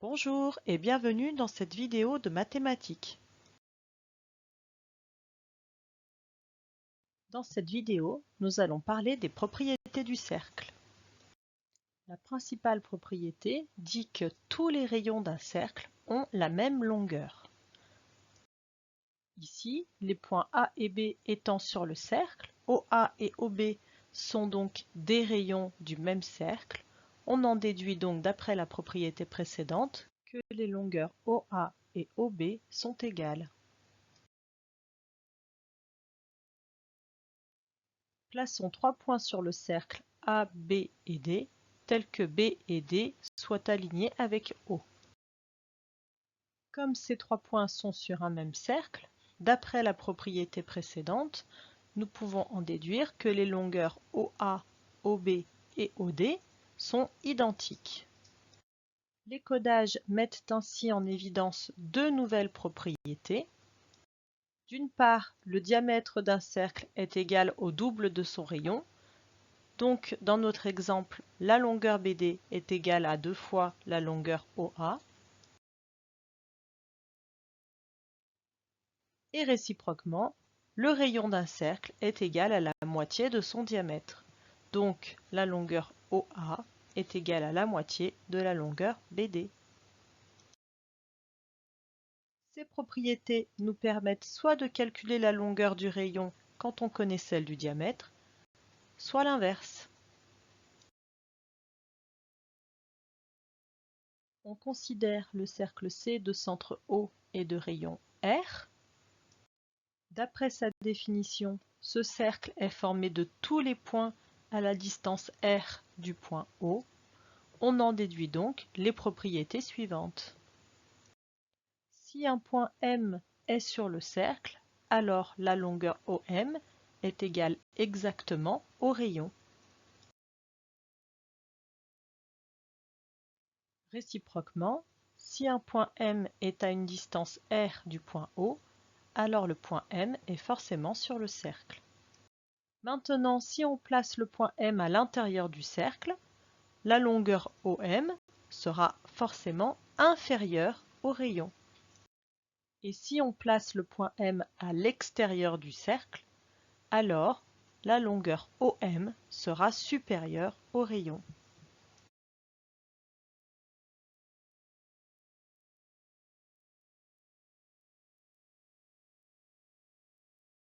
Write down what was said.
Bonjour et bienvenue dans cette vidéo de mathématiques. Dans cette vidéo, nous allons parler des propriétés du cercle. La principale propriété dit que tous les rayons d'un cercle ont la même longueur. Ici, les points A et B étant sur le cercle, OA et OB sont donc des rayons du même cercle. On en déduit donc d'après la propriété précédente que les longueurs OA et OB sont égales. Plaçons 3 points sur le cercle A, B et D, tels que B et D soient alignés avec O. Comme ces 3 points sont sur un même cercle, d'après la propriété précédente, nous pouvons en déduire que les longueurs OA, OB et OD sont identiques. Les codages mettent ainsi en évidence deux nouvelles propriétés. D'une part, le diamètre d'un cercle est égal au double de son rayon. Donc, dans notre exemple, la longueur BD est égale à 2 fois la longueur OA. Et réciproquement, le rayon d'un cercle est égal à la moitié de son diamètre. Donc, la longueur OA est égale à la moitié de la longueur BD. Ces propriétés nous permettent soit de calculer la longueur du rayon quand on connaît celle du diamètre, soit l'inverse. On considère le cercle C de centre O et de rayon R. D'après sa définition, ce cercle est formé de tous les points à la distance R du point O. On en déduit donc les propriétés suivantes. Si un point M est sur le cercle, alors la longueur OM est égale exactement au rayon. Réciproquement, si un point M est à une distance R du point O, alors le point M est forcément sur le cercle. Maintenant, si on place le point M à l'intérieur du cercle, la longueur OM sera forcément inférieure au rayon. Et si on place le point M à l'extérieur du cercle, alors la longueur OM sera supérieure au rayon.